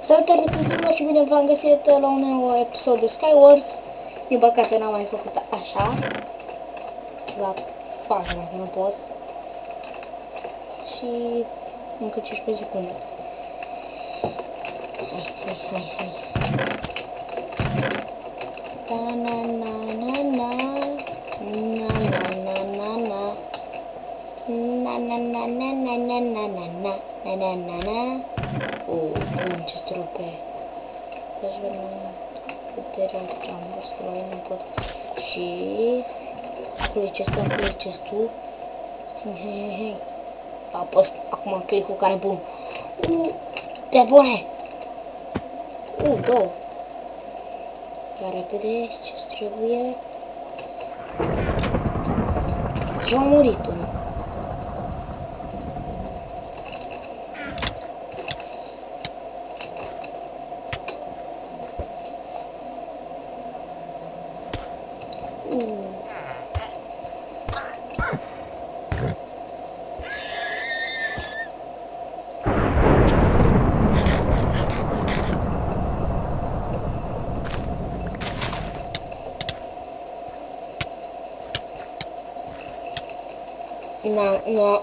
Salutare tuturor și bine v-am găsit la un nou episod de Skywars. Din păcate n-am mai făcut așa. La fac dacă nu pot. Și încă 15 secunde. Hai. Da na na na na. Na na na na na. Na na na na na na na na na na na na na. Bun, ce strope. Deci vedem puterea geambusului, nu pot. Și acolo e chestul. Hei. Apăs acum click-ul care bun. Pe bune. Două. Ia repede, ce trebuie. Și-a murit unul.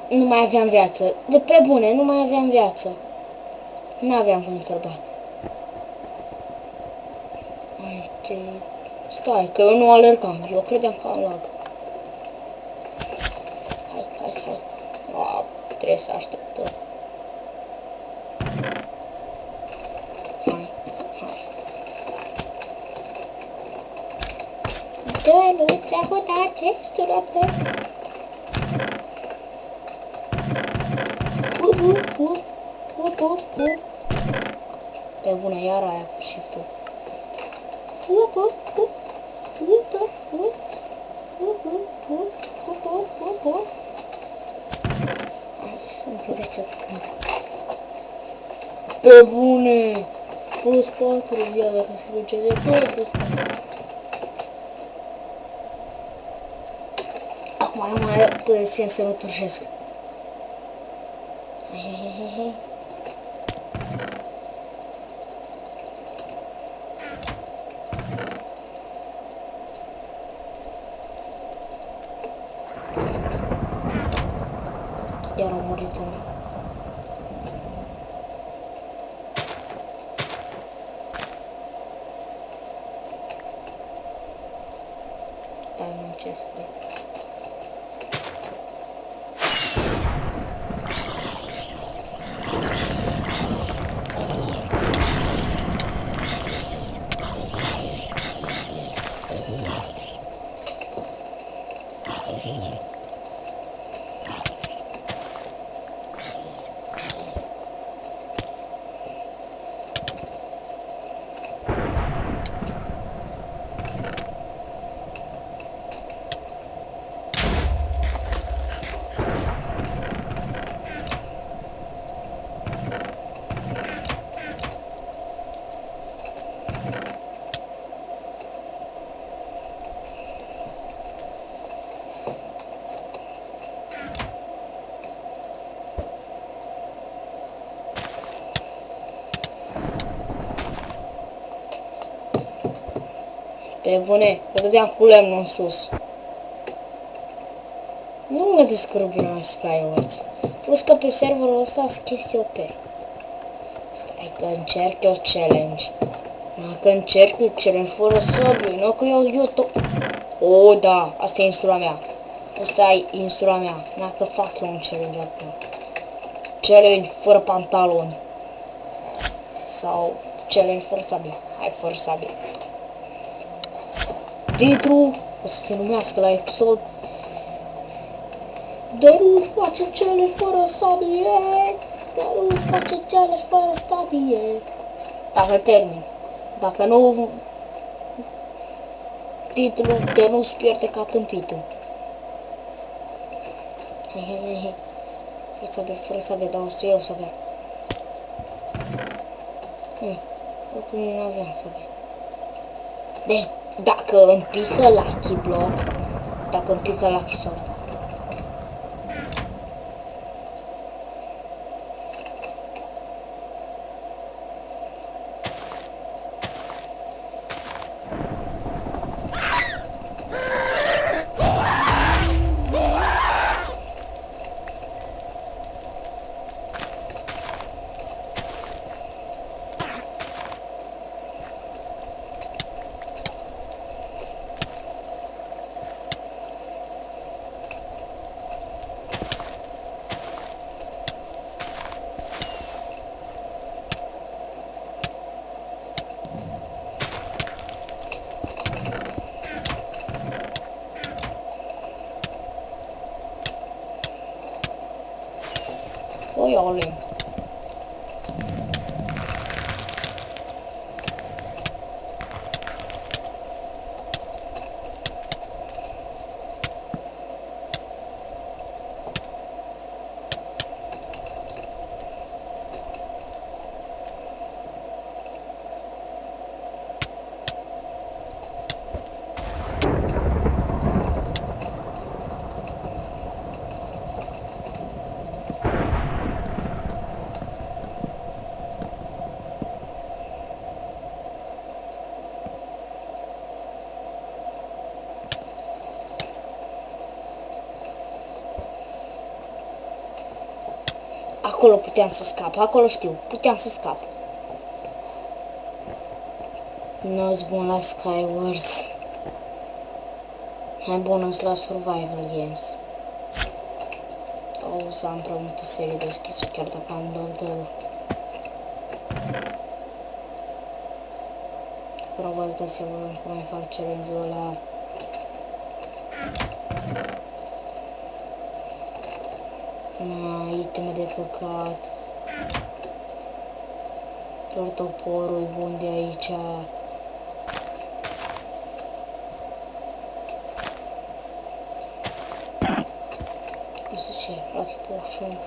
Nu mai aveam viață. De pe bune, nu mai aveam viață. N-aveam cum să-l bat. Stai, că eu nu alergam. Eu credeam că am lag. Hai. Trebuie să așteptăm. Hai. Dă-luța cu acest rope. Pe bună, iar aia cu shift-ul. Încă 10 secunde. Pe bune! Plus 4, ia dacă se luceze, plus 4. Acum nu mai are sens să nu tușesc. Hei. Iar a murit unul. Dar nu ce spui. Pe bune, că dădeam cu lemnul în sus. Nu mă descurc bine la Skywars. Plus că pe serverul ăsta sunt chestii OP. Stai că încerc eu challenge. Dacă încerc eu challenge fără sabie, nu că eu tot... Da, asta e instura mea. Asta e instura mea. Dacă fac eu un challenge acum. Challenge fără pantaloni. Sau challenge fără sabie. Hai, fără sabie. Titlu o să se numească la episod Dăruț face cele fără sabie. Dăruț face cele fără sabie. Dacă termin. Dacă nu, titlul de nu-ți pierde ca tâmpitul. Hei. Fără sabie, dar o să iau sabie. Oricum nu aveam sabie. Deci dacă îmi pică Lucky Block, dacă îmi pică Lucky Sword, darling. Acolo puteam să scap, acolo știu, puteam să scap. Nu-s bun la Skywars. Mai bun la Survival Games. O să am prea multe serii deschise, chiar dacă am doar două. Vreau v-ați dat seama cum mai fac challenge-ul ăla. Iteme de căcat. Doar toporul bun de aici. Nu știu ce, Lucky Potion.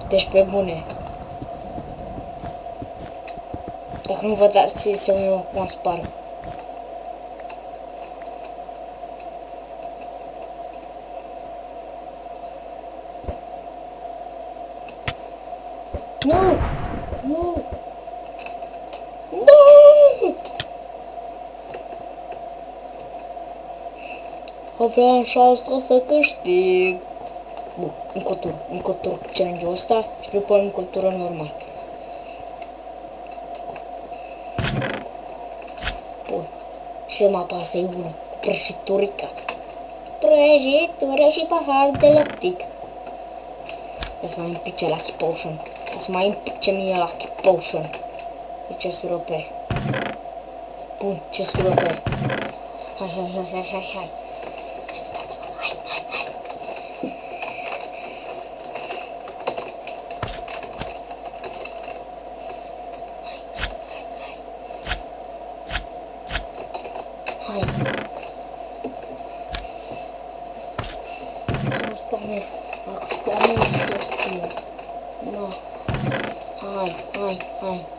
Deci pe bune. Dacă nu vă dați să eu cum sparg. Nu! Nu! Nu! Aveam șansa să câștig. Bun, încă o tur challenge-ul ăsta și după încă o tură normal. Bun. Și mapa asta e bună, cu prăjiturica. Prăjitură și pahar de lăptic. Să mai împice Lucky Potion. Să mai împice mie Lucky Potion. E 500 rupe. Bun, 500 rupe. Hai.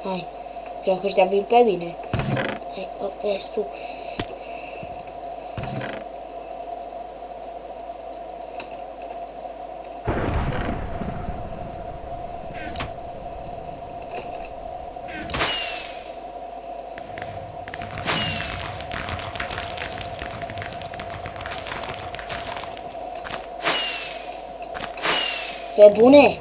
Hai. Cred că ăștia vin pe mine. Hai, vezi tu. Pe bune?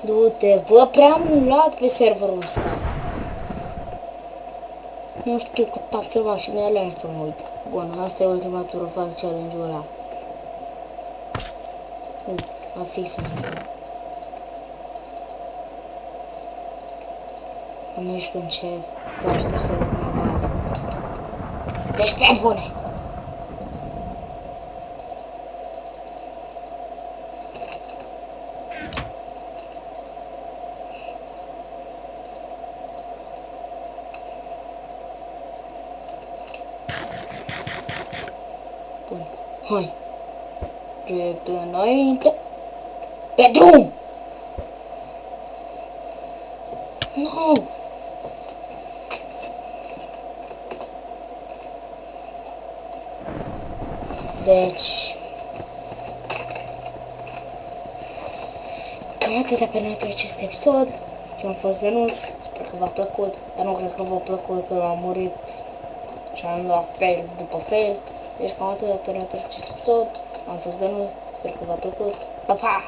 Du-te, bă, prea mulat pe serverul ăsta. Nu știu cât am filmat și mi-a lăsat să mă uit. Bun, asta e ultima tură, fac challenge-ul ăla. A fi să mă fac. Am mișc încet, că aștept să mă vadă. Deci pe bune! Bun, hai! Drept înainte! Pe drum! Nu! Deci... cam atâta pentru acest episod. Eu am fost Venuț, sper că v-a plăcut, dar nu cred că v-a plăcut că am murit și am luat fail după fail. Deci cam atâta pentru acest episod. Am fost Venuț, sper că v-a plăcut. Pa, pa!